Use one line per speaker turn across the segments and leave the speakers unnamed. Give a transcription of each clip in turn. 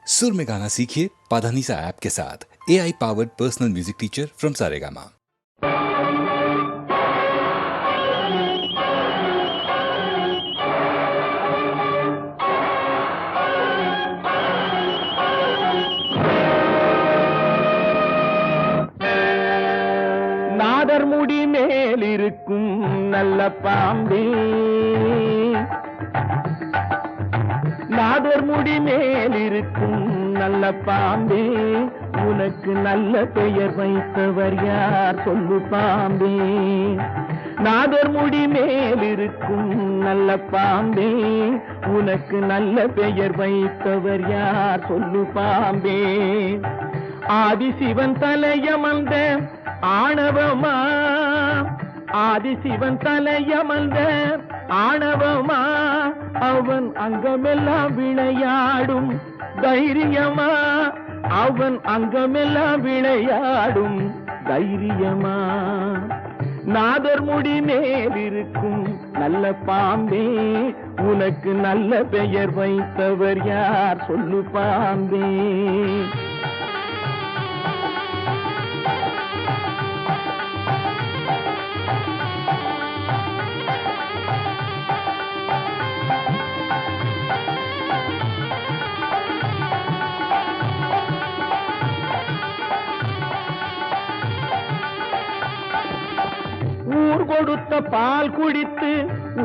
सुर में गाना सीखिए पाधानीसा ऐप के साथ। AI powered personal music teacher from Saregama.
நாதர் முடி மேலிருக்கும் நல்ல பாம்பே, நாதர் முடி மேலிருக்கும் நல்ல பாம்பே, உனக்கு நல்ல பெயர் வைத்தவர் யார் சொல்லு பாம்பே. நாதர் முடி மேலிருக்கும் நல்ல பாம்பே, உனக்கு நல்ல பெயர் வைத்தவர் யார் சொல்லு பாம்பே. ஆதிசிவன் தலையமர்ந்த ஆணவமா, ஆதிசிவன் தலையமர்ந்த ஆணவமா, அவன் அங்கமெல்லாம் விளையாடும் தைரியமா, அவன் அங்கமெல்லாம் விளையாடும் தைரியமா. நாதர் முடி மேலிருக்கும் நல்ல பாம்பே, உனக்கு நல்ல பெயர் வைத்தவர் யார் சொல்லு பாம்பே. ஊர் கொடுத்த பால் குடித்து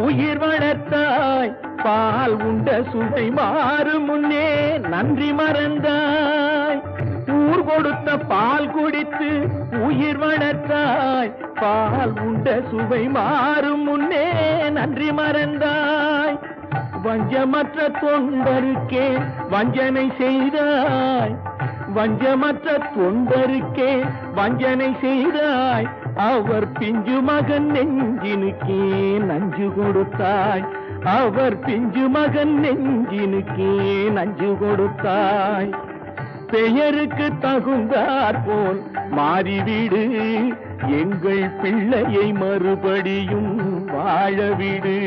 உயிர் வளர்த்தாய், பால் உண்ட சுவை மாறும் முன்னே நன்றி மறந்தாய். ஊர் கொடுத்த பால் குடித்து உயிர் வளர்த்தாய், பால் உண்ட சுவை மாறும் முன்னே நன்றி மறந்தாய். வஞ்சமற்ற தொண்டருக்கே வஞ்சனை செய்தாய், வஞ்சமற்ற தொண்டருக்கே வஞ்சனை செய்தாய். அவர் பிஞ்சு மகன் நெஞ்சினுக்கே நஞ்சு கொடுத்தாய், அவர் பிஞ்சு மகன் நெஞ்சினுக்கே நஞ்சு கொடுத்தாய். பெயருக்கு தகுந்தாற் போல் மாறிவிடு, எங்கள் பிள்ளையை மறுபடியும் வாழவிடு.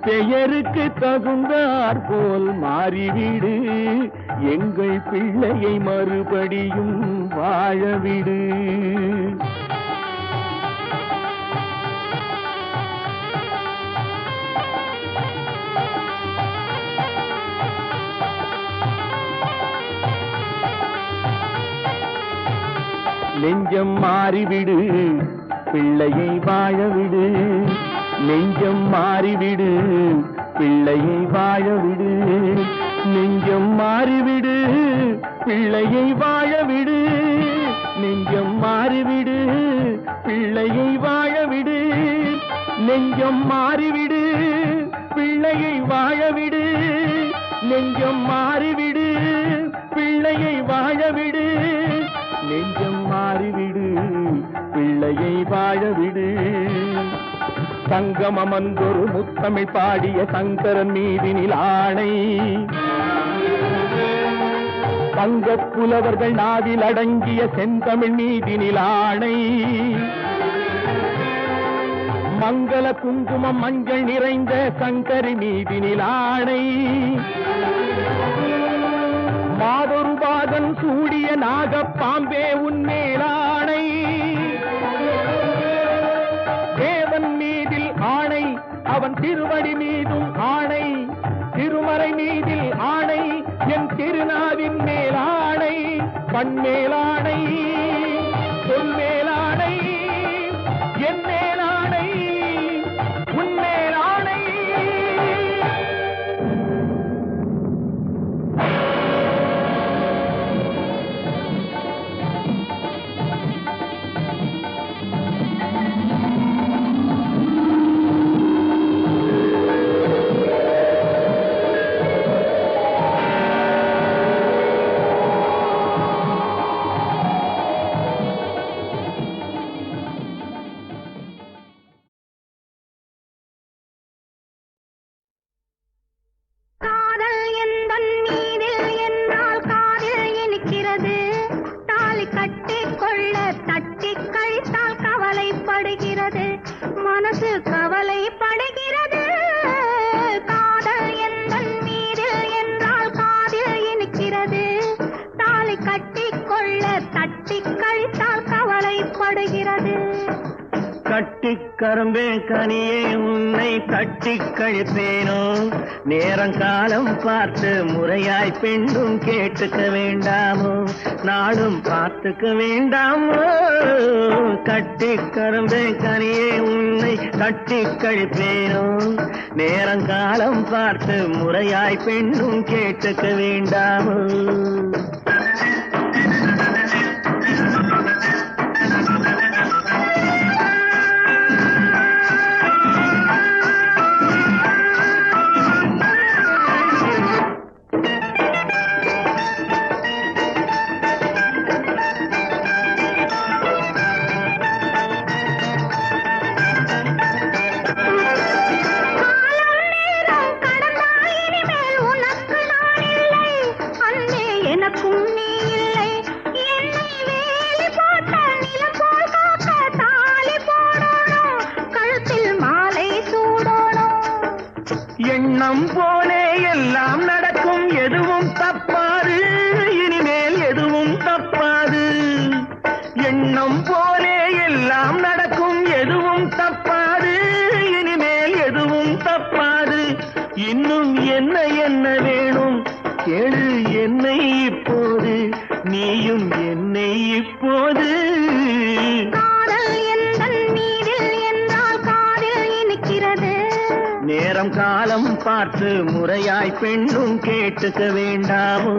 பெயருக்கு தகுந்தாற் போல் மாறிவிடு, எங்கள் பிள்ளையை மறுபடியும் வாழவிடு. நெஞ்சம் மாறிவிடு, பிள்ளையை வாழவிடு. நெஞ்சம் மாறிவிடு, பிள்ளையை வாழவிடு. நெஞ்சம் மாறிவிடு, பிள்ளையை வாழவிடு. நெஞ்சம் மாறிவிடு, பிள்ளையை வாழவிடு. நெஞ்சம் மாறிவிடு, பிள்ளையை வாழவிடு. நெஞ்சம் மாறிவிடு, பிள்ளையை வாழவிடு. நெஞ்சம் மாறிவிடு, பிள்ளையை வாழவிடு. சங்கமமன்றொரு முத்தமிழ் பாடிய சங்கரன் மீதினில் ஆணை, தங்கப் புலவர்கள் நாவில் அடங்கிய செந்தமிழ் மீதினில் ஆணை. மங்கள குங்குமம் மஞ்சள் நிறைந்த சங்கரி மீதினில் ஆணை. மாதொரு பாகன் சூடிய நாகப்பாம்பே உன்மேலாணை. தேவன் மீதில் ஆணை, அவன் திருவடி மீதும் ஆணை. திருமறை மீதில் ஆணை, என் திருநாவின் மேலாணை. கண்மேலாணை, சொல்மேலாணை, என் மேலாணை, உன்மேலாணை.
படுகிறது.
கட்டிக் கரும்பே கனியே உன்னை தட்டிக் கழிப்பேனோ, நேரங்காலம் பார்த்து முறையாய் பெண்ணும் கேட்டுக்க வேண்டாமோ, நாளும் பார்த்துக்க வேண்டாமோ. கட்டிக் கரும்பே கனியே உன்னை தட்டிக் கழிப்பேனோ, நேரங்காலம் பார்த்து முறையாய் பெண்ணும் கேட்டுக்க வேண்டாமோ. எண்ணம் போலே எல்லாம் நடக்கும், எதுவும் தப்பாது, இனிமேல் எதுவும் தப்பாது. எண்ணம் போலே எல்லாம் நடக்கும், எதுவும் தப்பாது, இனிமேல் எதுவும் தப்பாது. இன்னும் என்ன என்ன வேணும் கேளு என்னை இப்போது, நீயும் என்னை இப்போது. நேரம் காலம் பார்த்து முறையாய் பெண்ணும் கேட்டுக்க வேண்டாமோ.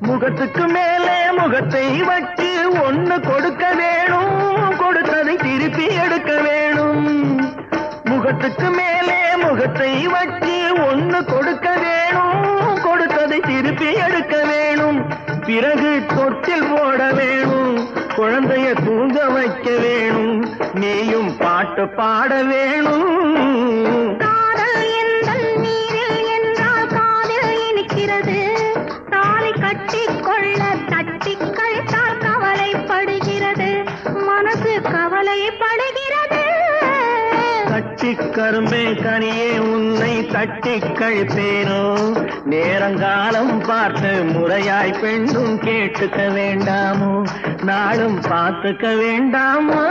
முகத்துக்கு மேலே முகத்தை வச்சு ஒண்ணு கொடுக்க வேணும், கொடுத்ததை திருப்பி எடுக்க வேணும். முகத்துக்கு மேலே முகத்தை வச்சு ஒண்ணு கொடுக்க வேணும், கொடுத்ததை திருப்பி எடுக்க வேணும். பிறகு தொட்டில் போட வேணும், குழந்தைய தூங்க வைக்க வேணும், நீயும் பாட்டு பாட வேணும்.
கட்டிக்கொள்ள தட்டிக்கள் தான் கவலைப்படுகிறது, மனசு கவலைப்படுகிறது.
கட்டிக் கரும்பே கனியே உன்னை தட்டிக் கழிப்பேனோ, நேரங்காலம் பார்த்து முறையாய் பெண்ணும் கேட்டுக்க வேண்டாமோ, நாளும் பார்த்துக்க வேண்டாமோ.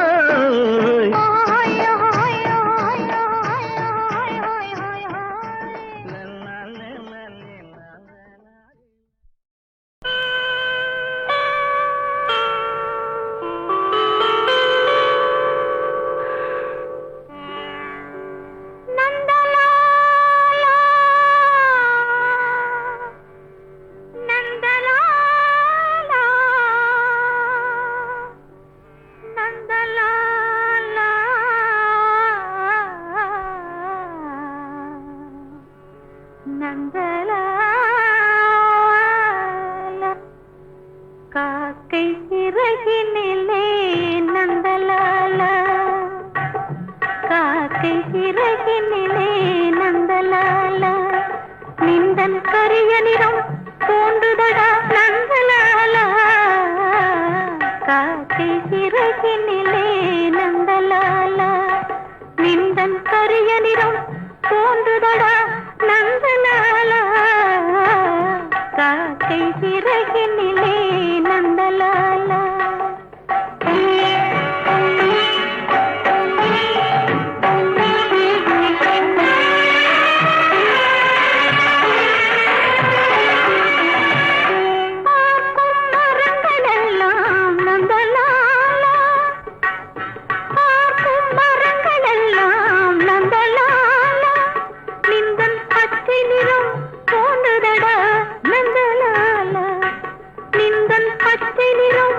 காக்கை சிறகினிலே நந்தலாலா, காக்கை சிறகினிலே நந்தலாலா, நிந்தன் கரிய நிறம் தோன்றுதடா நந்தலாலா, காக்கை சிறகினிலே நந்தலாலா, நிந்தன் கரிய நிறம் தோன்றுதடா நந்தலாலா, காக்கை சிறகினிலே நந்தலாலா. பச்சை நிறம்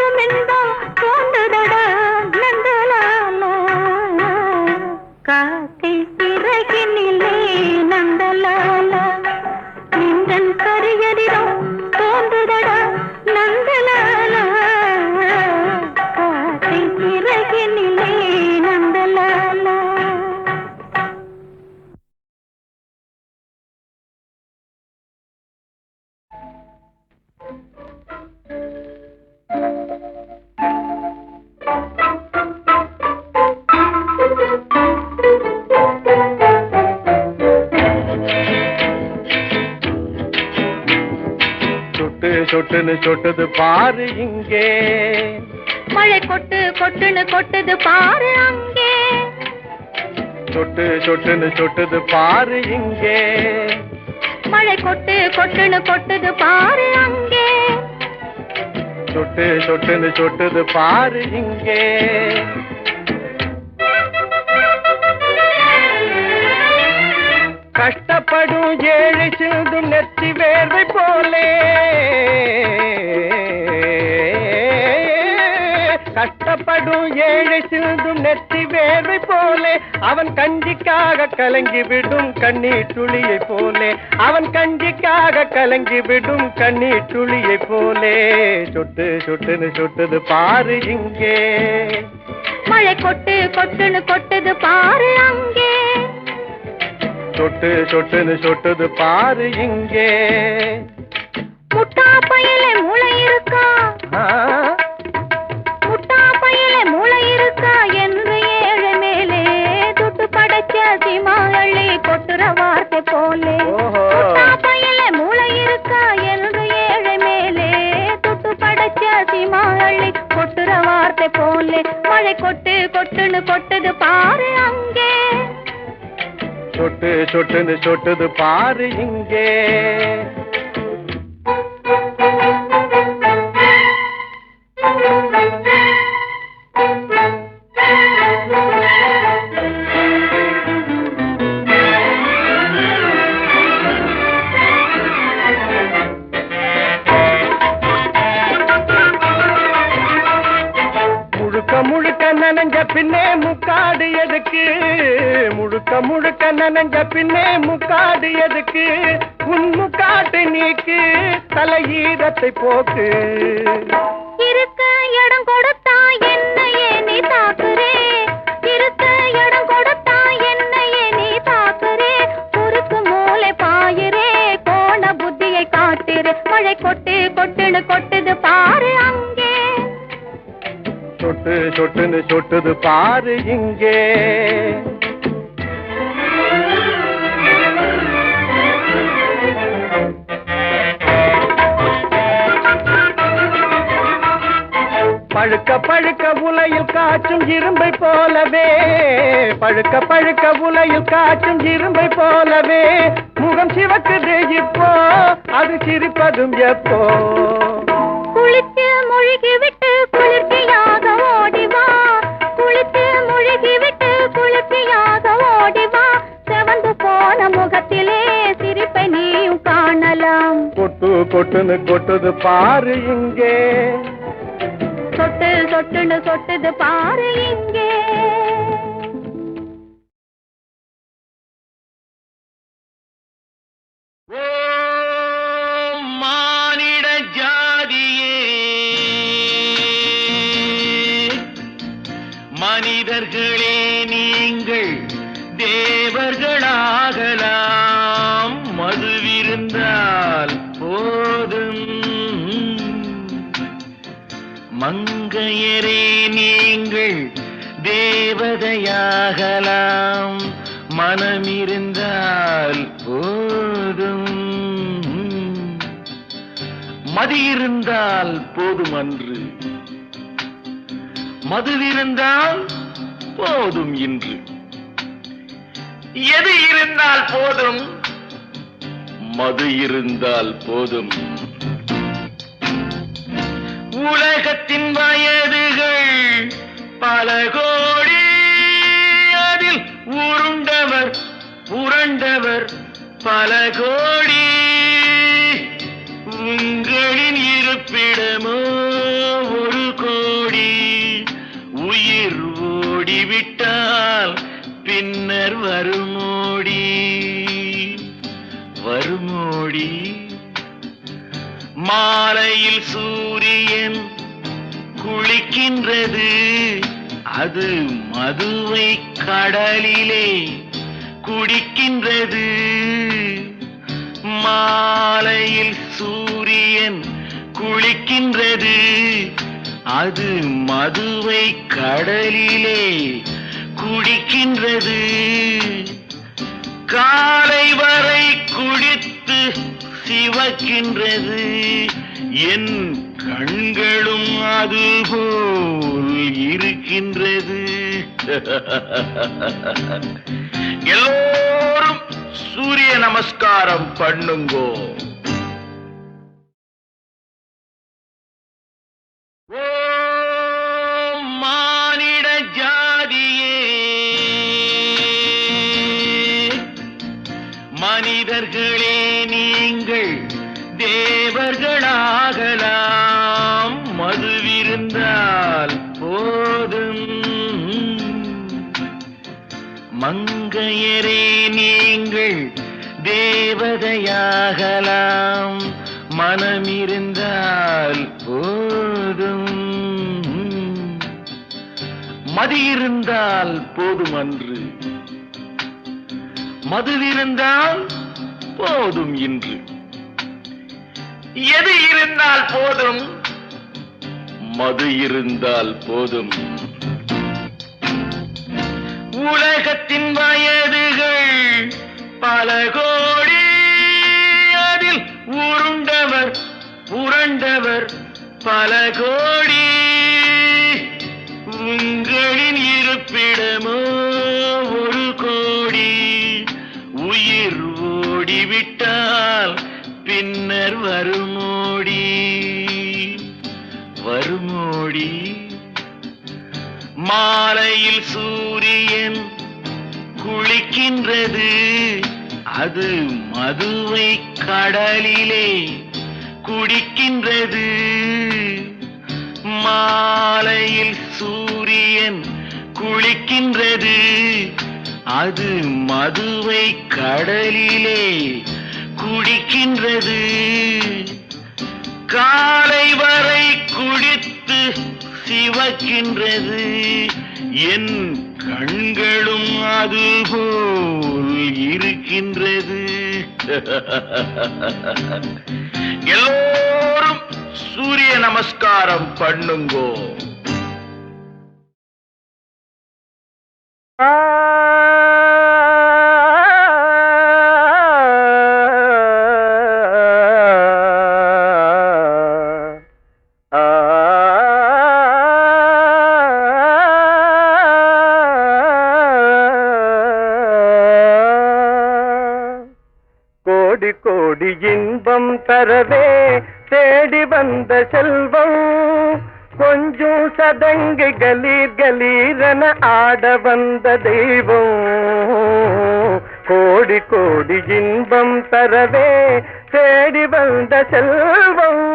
தூண்டும் இன்பம் தோன்றுதடா நந்தலாலா காக்கை சிறகினிலே நந்தலாலா நின்றன் கரியதிரம் தோன்றுதடா நந்தலாலா காக்கை சிறகினிலே நந்தலாலா.
சொட்டு சொட்டுன்னு சொட்டுது பாரு இங்கே
மழை கொட்டு கொட்டுன்னு கொட்டுது பாரு அங்கே
சொட்டு சொட்டுன்னு சொட்டுது பாரு இங்கே
மழை கொட்டு கொட்டுன்னு கொட்டுது பாரு அங்கே
சொட்டு சொட்டுன்னு சொட்டுது பாரு இங்கே கஷ்டப்படும் ஏழை சிந்தும் நெத்தி வேர்வை போலே கஷ்டப்படும் ஏழை சிந்தும் நெத்தி வேர்வை போலே அவன் கஞ்சிக்காக கலங்கி விடும் கண்ணீர் துளியை போலே அவன் கஞ்சிக்காக கலங்கி விடும் கண்ணீர் துளியை போலே சொட்டு சொட்டுன்னு சொட்டுது பாரு இங்கே
மழை கொட்டு கொட்டுன்னு கொட்டுது பாரு அங்கே
சொட்டு சொட்டுன்னு சொட்டுது பாரு இங்கே
முட்டா பையில மூளை இருக்கா முட்டா பையில மூளை இருக்கா என்று ஏழை மேலே துட்டு படைச்ச சிமாளி கொட்டுற வார்த்தை போலே முட்டா பையில மூளை இருக்கா என்று ஏழை மேலே துட்டு படைச்ச சிமாளி கொட்டுற வார்த்தை போலே மழை கொட்டு கொட்டுன்னு கொட்டுது பாரு அங்கே
சொட்டு சொட்டுன்னு சொட்டுது பாரு இங்கே முழுக்க நனைஞ்ச பின்னே முக்காடு எதுக்கு முழுக்க முழுக்க நனைஞ்ச பின்னே முக்காடு எதுக்கு உன் முக்காட்டு நீக்கு தலையீரத்தை போக்கு
இருக்க இடம் கொடுத்தா என்னையே நீ தாக்குறே இருக்க இடம் கொடுத்தா என்னையே நீ தாக்குறே குறுக்கு மூளை பாயிரே கோண புத்தியை காட்டுறே மழை கொட்டு கொட்டுன்னு கொட்டுது பாரு அங்கே
சொட்டு சொட்டுன்னு சொட்டுது பாரு இங்கே பழுக்க பழுக்க உலையில் காற்றும் இரும்பை போலவே பழுக்க பழுக்க உலையில் காற்றும் இரும்பை போலவே முகம் சிவக்குது இப்போ அது சிரிப்பதும் எப்போ
குளித்து முழுகி விட்டு குளிர்ச்சியாக ஓடிவா குளித்து முழுகி விட்டு குளிர்ச்சியாக ஓடிவா செவந்து போன முகத்திலே சிரிப்பை நீயும் காணலாம்
கொட்டு கொட்டுன்னு கொட்டுது பாரு இங்கே
சொட்டு சொட்டுன்னு சொட்டுது பாரு இங்கே
மானிட ஜாதியே மனிதர்களே நீங்கள் தேவர்களாகலாம் மதுவிருந்தால் போதும் மங்கையரே நீங்கள் தேவதையாகலாம் மனமிருந்தால் போதும் மதியிருந்தால் போதும் அன்று மதுவிருந்தால் போதும் இன்று எது இருந்தால் போதும் மது இருந்தால் போதும் உலகத்தின் வயதுகள் பல கோடி அதில் உருண்டவர் புரண்டவர் பல கோடி உங்களின் இருப்பிடமோ ஒரு
வருமோடி வருமோடி மாலையில் சூரியன் குளிக்கின்றது அது மதுவை கடலிலே குடிக்கின்றது மாலையில் சூரியன் குளிக்கின்றது அது மதுவை கடலிலே குடிக்கின்றது காலை வரை குடித்து சிவக்கின்றது என் கண்களும் அதுபோல் இருக்கின்றது எல்லோரும் சூரிய நமஸ்காரம் பண்ணுங்கோ. ஓம் மானிட ஜாதியே மனிதர்களே நீங்கள் தேவர்களாகலாம் மதுவிருந்தால் போதும் மங்கையரே நீங்கள் தேவதையாகலாம் மனமிருந்தால் போதும் மது இருந்தால் போதும் அன்று மதுவிருந்தால் போதும் இன்று எது இருந்தால் போதும் மது இருந்தால் போதும் உலகத்தின் வயதுகள் பல கோடி அதில் உருண்டவர் புரண்டவர் பல கோடி உங்களின் இருப்பிடமோ ஒரு கோடி உயிர் ஓடிவிட்டால் பின்னர் வருமோடி வருமோடி மாலையில் சூரியன் குளிக்கின்றது அது மதுவை கடலிலே குடிக்கின்றது மாலையில் சூரியன் குளிக்கின்றது அது மதுவை கடலிலே குடிக்கின்றது காலை வரை குடித்து சிவக்கின்றது என் கண்களும் அதுபோல் இருக்கின்றது எல்லோரும் சூரிய நமஸ்காரம் பண்ணுங்கோ.
கோடி கோடி இன்பம் தரவே தேடி வந்த செல்வம் கொஞ்சம் சதங்கு கலீர் கலீரென ஆட வந்த தெய்வம் கோடி கோடி இன்பம் தரவே தேடி வந்த செல்வம்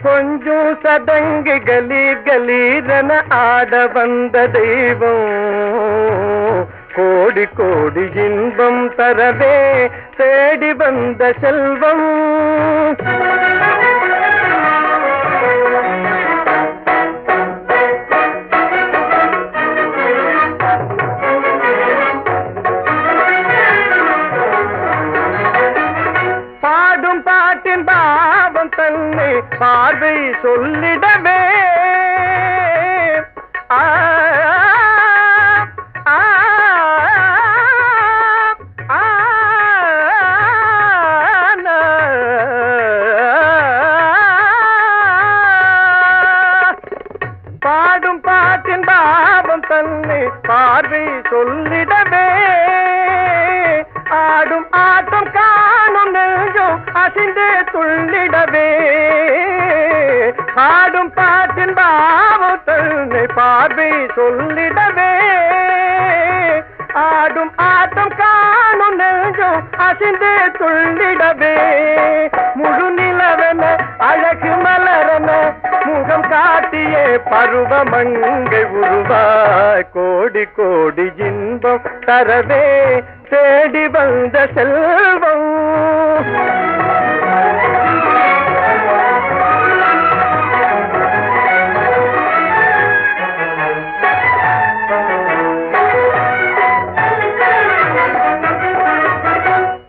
கொஞ்சம் சதங்கு கலீர் கலீரென ஆட வந்த தெய்வம் கோடி கோடி இன்பம் தரவே தேடி வந்த செல்வம் பாடும் பாட்டின் பாவம் தன்னை பார்வை சொல்லிடவே பாடும் பாட்டின் பாவம் தன்னை பார்வை சொல்லிடவே ஆடும் ஆட்டம் காணும் நெஞ்சம் அசிந்து துள்ளிடவே ஆடும் பாட்டின் பாவம் தன்னை பார்வை சொல்லிடவே ஆடும் ஆட்டம் காணும் நெஞ்சம் அசிந்து துள்ளிடவே முழு நிலவென அழகு மலரென முகம் காட்டியே பருவமங்கை உருவாய் கோடி கோடி இன்பம் தரவே தேடி வந்த செல்வம்.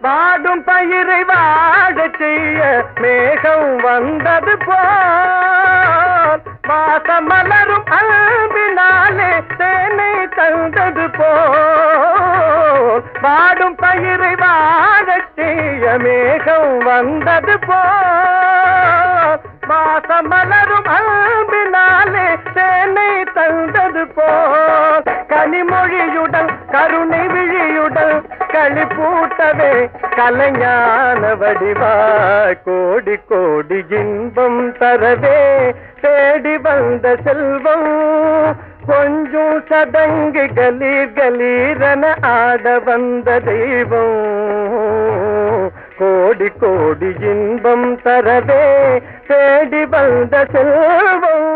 வாடும் பயிரை வாழ செய்ய மேகம் வந்தது போல், வாசம் மலரும் அன்பினாலே தேனை தந்தது போல். வாடும் பயிரை வாழ செய்ய மேகம் வந்தது போல், வாசம் மலரும் அன்பினாலே தேனை தந்தது போல். கனிமொழியுடன் கருணை விழியுடன் களிப்பூட்டவே கலைஞான வடிவாய் கோடி கோடி இன்பம் தரவே தேடி வந்த செல்வம். கொஞ்சம் சதங்கு கலீர் கலீரன ஆட வந்த தெய்வம் கோடி கோடி இன்பம் தரவே தேடி வந்த செல்வம்.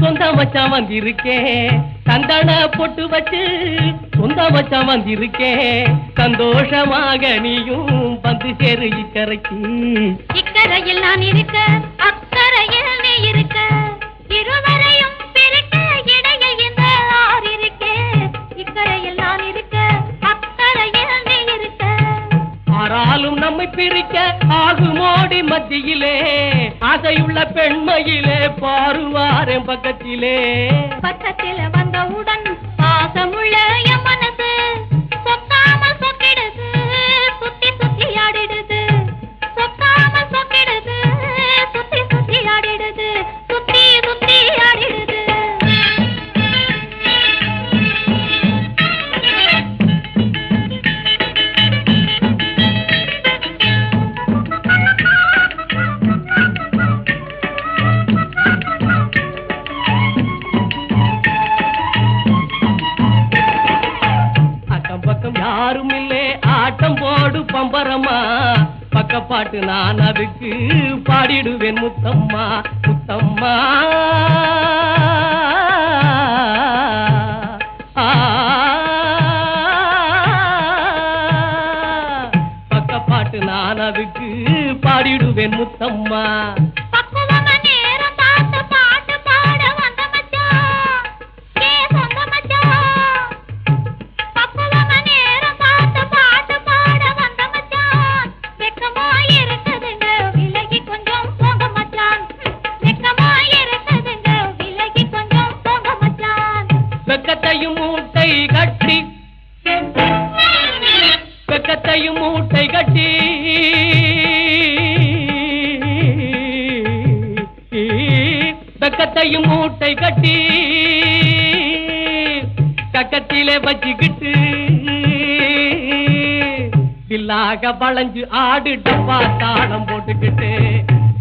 சொந்த மச்சான் வந்திருக்கேன், சந்தன பொட்டு வச்சு சொந்த மச்சான் வந்திருக்கேன். சந்தோஷமாக நீயும் வந்து சேரு இக்கரைக்கு.
இக்கரையில் நான் இருக்க அக்கரையில் நீ இருக்க, இருவரையும் பிரிக்க இடையில் இந்த ஆறு இருக்கே. இக்கரையில் நான் இருக்க அக்கரையில் நீ இருக்க,
ஆறாலும் நம்மை பிரிக்க ஆகுமோடி மத்தியிலே ஆசையுள்ள பெண்மையிலே பாருவாரன் பக்கத்திலே.
பக்கத்தில வந்தவுடன் பாசமுள்ள என் மனசு சொக்காமல் சொக்கிடுது, சுத்தி சுத்தி ஆடிடுது. சொக்காமல் சொக்கிடுது, சுத்தி சுத்தி ஆடிடுது, சுத்தி சுத்தி ஆடிடுது.
யாரும் இல்லே ஆட்டம் போடு பம்பரமா, பக்கப்பாட்டு நான் அதுக்கு பாடிடுவேன் முத்தம்மா முத்தம்மா. பக்கப்பாட்டு நான் அதுக்கு பாடிடுவேன் முத்தம்மா. வெக்கத்தையும் மூட்டை கட்டி வெக்கத்தையும் மூட்டை கட்டி வெக்கத்தையும் மூட்டை கட்டி கக்கத்திலே வச்சுக்கிட்டு இல்லாக வளைஞ்சு ஆடு டப்பா தாளம் போட்டுக்கிட்டு,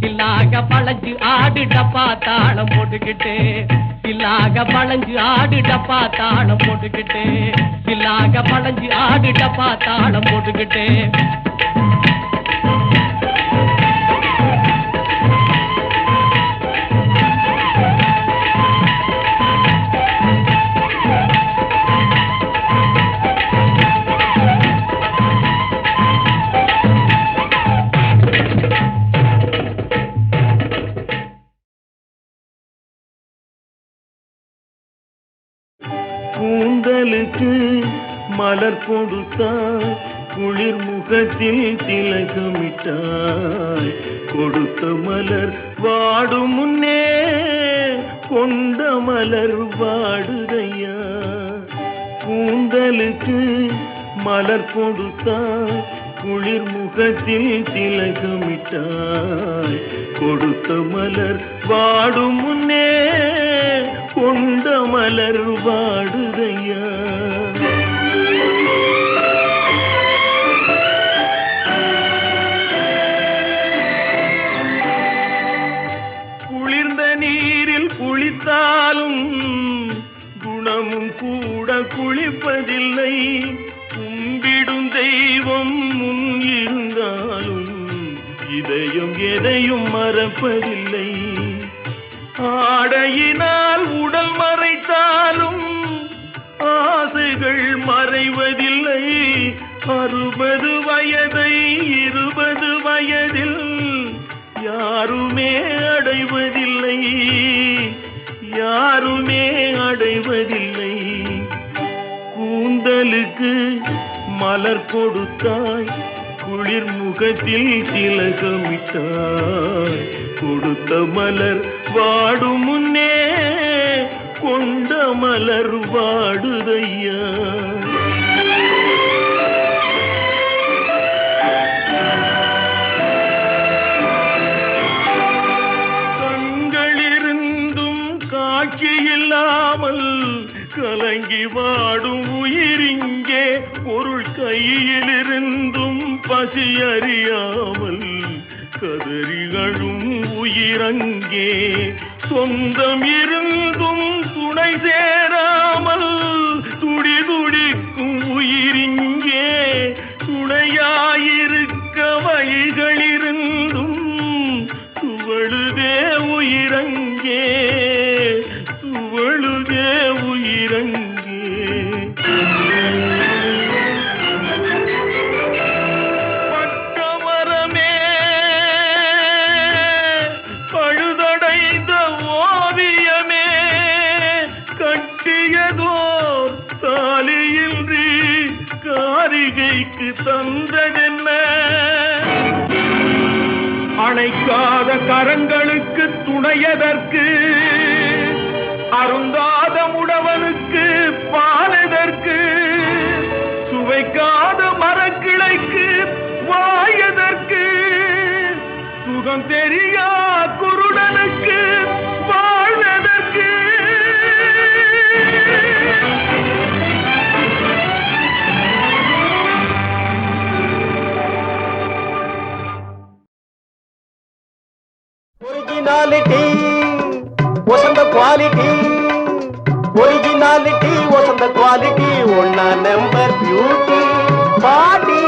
இல்லாக வளைஞ்சு ஆடு டப்பா தாளம் போட்டுக்கிட்டு, இல்லாக வளைஞ்சு ஆடு டப்பா தாளம் போட்டுக்கிட்டு, இல்லாக வளைஞ்சு ஆடு டப்பா தாளம் போட்டுக்கிட்டு.
கூந்தலுக்கு மலர் கொடுத்தாய், குளிர் முகத்தில் திலகமிட்டாய். கொடுத்த மலர் வாடும் முன்னே கொண்ட மலர் வாடுதையா. கூந்தலுக்கு மலர் கொடுத்தாய் குளிர் முகத்தில் திலகமிட்டாய் கொடுத்த மலர் வாடும் முன்னே கொண்ட மலர் வாடுதையா குளிர்ந்த நீரில் குளித்தாலும் குணமும் கூட குளிப்பதில்லை கும்பிடும் தெய்வம் முன் இருந்தாலும் இதயம் எதையும் மறப்பதில்லை ஆடையினால் உடல் மறைத்தாலும் ஆசைகள் மறைவதில்லை 60 வயதை 20 வயதில் யாருமே அடைவதில்லை யாருமே அடைவதில்லை கூந்தலுக்கு மலர் கொடுத்தாய் குளிர் முகத்தில் திலகமிட்டாய் கொடுத்த மலர் வாடும் முன்னே கொண்ட மலர் வாடுதையா கண்களிருந்தும் காட்சி இல்லாமல் கலங்கி வாடும் உயிரிங்கே பொருள் கையிலிருந்தும் பசி அறியாமல் கதறிகளும் உயிரங்கே சொந்தம் இருந்தும் துணை சேராமல் துடி துடிக்கும் உயிரிங்கே துணையாயிருக்க வழிகளிருந்தும் துவழுதே உயிரங்கே துவழுதே உயிரங்கே பட்டமரமே பழுதடைந்த ஓவியமே கட்டியதோர் தாலியின்றி காரிகைக்கு தந்ததென்ன அணைக்காத கரங்களுக்கு துணையதற்கு அருந்தாத முடவனுக்கு பாலதற்கு சுவைக்காத மரக்கிளைக்கு வாயதற்கு சுகம் தெரியா குருடனுக்கு வாழ்வதற்கு
ஒரிஜினாலிட்டி வசந்த குவாலிட்டி ஒரிஜினாலிட்டி வசந்த குவாலிட்டி ஒன்னா நம்பர் பியூட்டி பாட்டி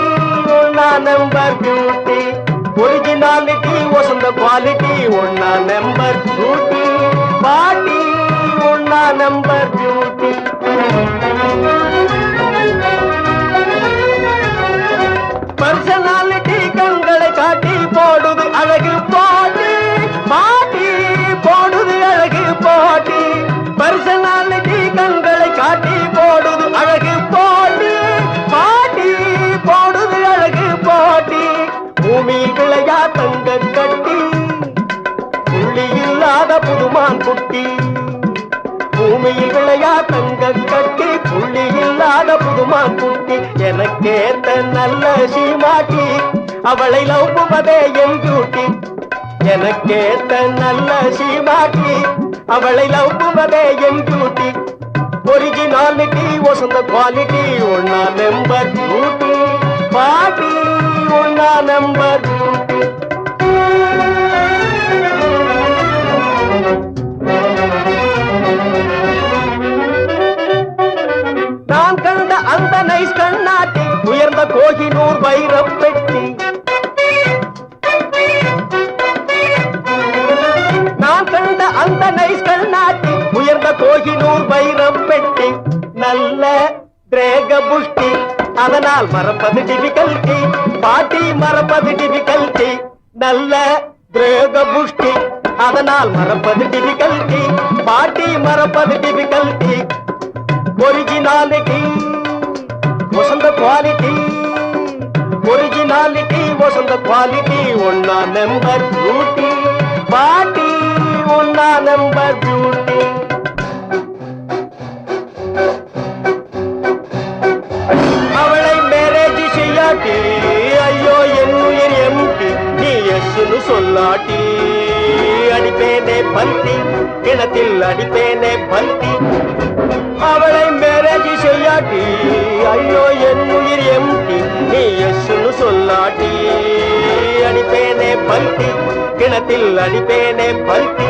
ஒன்னா நம்பர் பியூட்டி ஒரிஜினாலிட்டி வசந்த குவாலிட்டி ஒன்னா நம்பர் பியூட்டி பாட்டி ஒன்னா நம்பர் பியூட்டி பர்சனாலிட்டி கண்களை காட்டி போடுது அழகு போட்டி பாட்டி போடுது அழகு போட்டி பர்சனாலிட்டி கண்களை காட்டி போடுது அழகு போட்டி பாட்டி போடுது அழகு போட்டி பூமியில் விளையா தங்க கட்டி புள்ளி இல்லாத புதுமான் குட்டி பூமியில் விளையா தங்க கட்டி புள்ளி இல்லாத புதுமான் குட்டி எனக்கேத்த நல்ல சீமாட்டி அவளை லவ்வுவதே என் டியூட்டி எனக்கேத்த நல்ல சீமாட்டி அவளை லவ்வுவதே என் டியூட்டி ஒரிஜினாலிட்டி வசந்த குவாலிட்டி ஒன்னா நம்பர் பியூட்டி பாட்டி ஒன்னா நம்பர் பியூட்டி நான் கண்ட அந்த நைஸ் கண்ணாட்டி உயர்ந்த கோகினூர் வைரப் பெட்டி நான் கண்ட அந்த நைஸ் கண்ணாட்டி உயர்ந்த கோகினூர் வைரப் பெட்டி நல்ல திரேக புஷ்டி அதனால் மறப்பது டிபிகல்டி பாட்டி மறப்பது டிபிகல்டி நல்ல திரேக புஷ்டி அதனால் மறப்பது டிபிகல்டி பாட்டி மறப்பது டிபிகல்டி ஒரிஜினாலிட்டி வசந்த குவாலிட்டி ஒரிஜினாலிட்டி வசந்த குவாலிட்டி ஒன்னா நம்பர் பியூட்டி பாட்டி ஒன்னா நம்பர் பியூட்டி அவளை சொல்லாட்டி அடிப்பேனே பல்தி, கிணத்தில் அடிப்பேனே பல்தி. அவளை மேரேஜ் செய்யாட்டி ஐயோ என் உயிர் எம்டி. நீ எஸ்ன்னு சொல்லாட்டி அடிப்பேனே பல்தி, கிணத்தில் அடிப்பேனே பல்தி.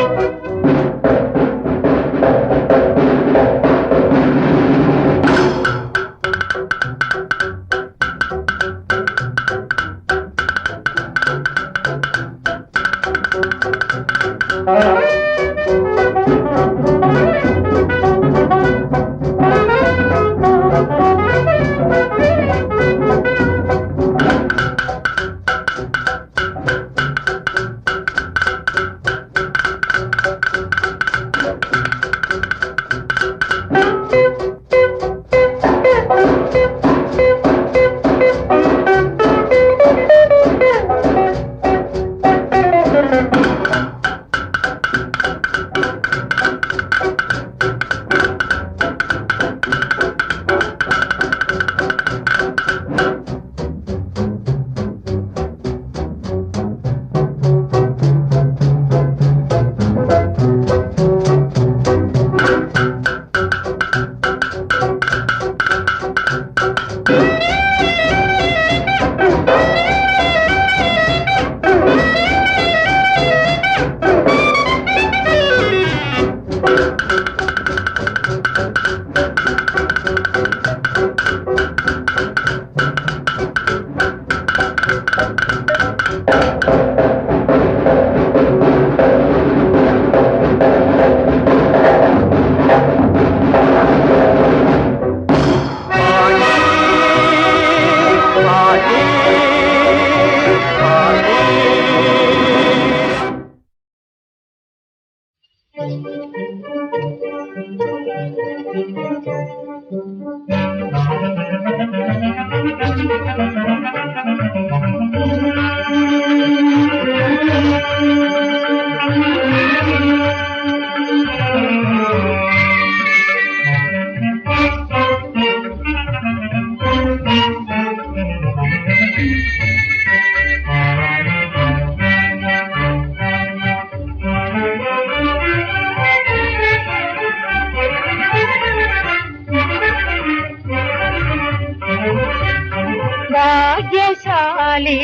ಭಾಗ್ಯಶಾಲಿ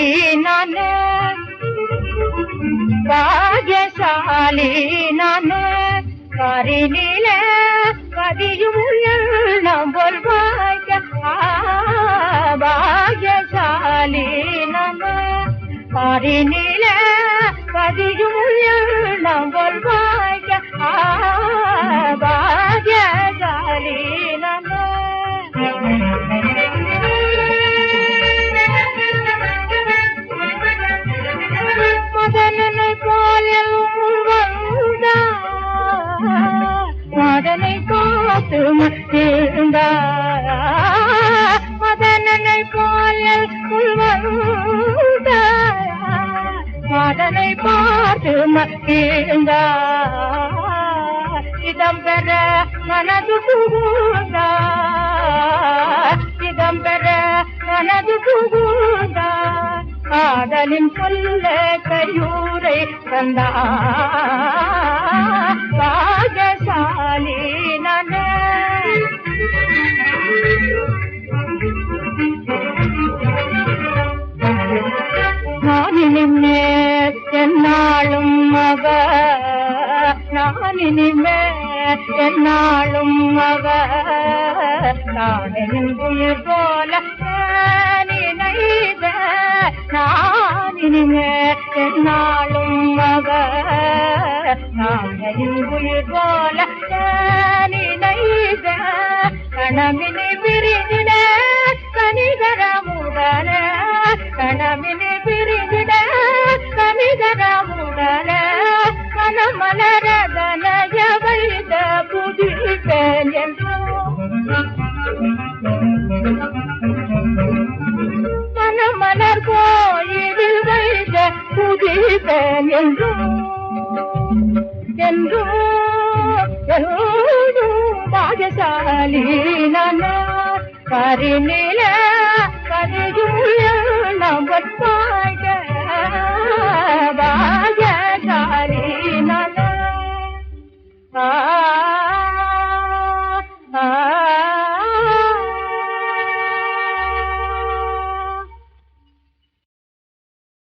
ನಾನು, ಭಾಗ್ಯಶಾಲಿ ನಾನು, கரிநில கதியும் நம்பொல் பாக்ய பாக்யசாலி நம. கரிநில கதியும் நம்பொல் பாக்ய பாக்யசாலி நம. மதனனை போல் மதனை காத்து இருந்தார், மதனனை போல் மதனை பார்த்து இருந்தார். இடம்பெற மனது புகுந்தார், இடம்பெற மனது புகுந்தார். காதலின் சொல்ல கையூரை தந்தார். பாகசாலி நன நானினிமே என்னாலும் மக, நானினிமே என்னாலும் மக. நானின் உயிர் போல நினைத நானினிமே என்னாலும் மக. நானின் உயிர் போல நினைத கணமினி பிரிந்திட கனிகரமுடன, கணமினி பிரிந்திட கனிகரமுடன. மனமலரதனய வைத புதிப்பேன் என்று, மனமலர் கோயிலில் வைத புதிப்பேன் என்றும் பாகசாலி நான். கரிநில கதியும்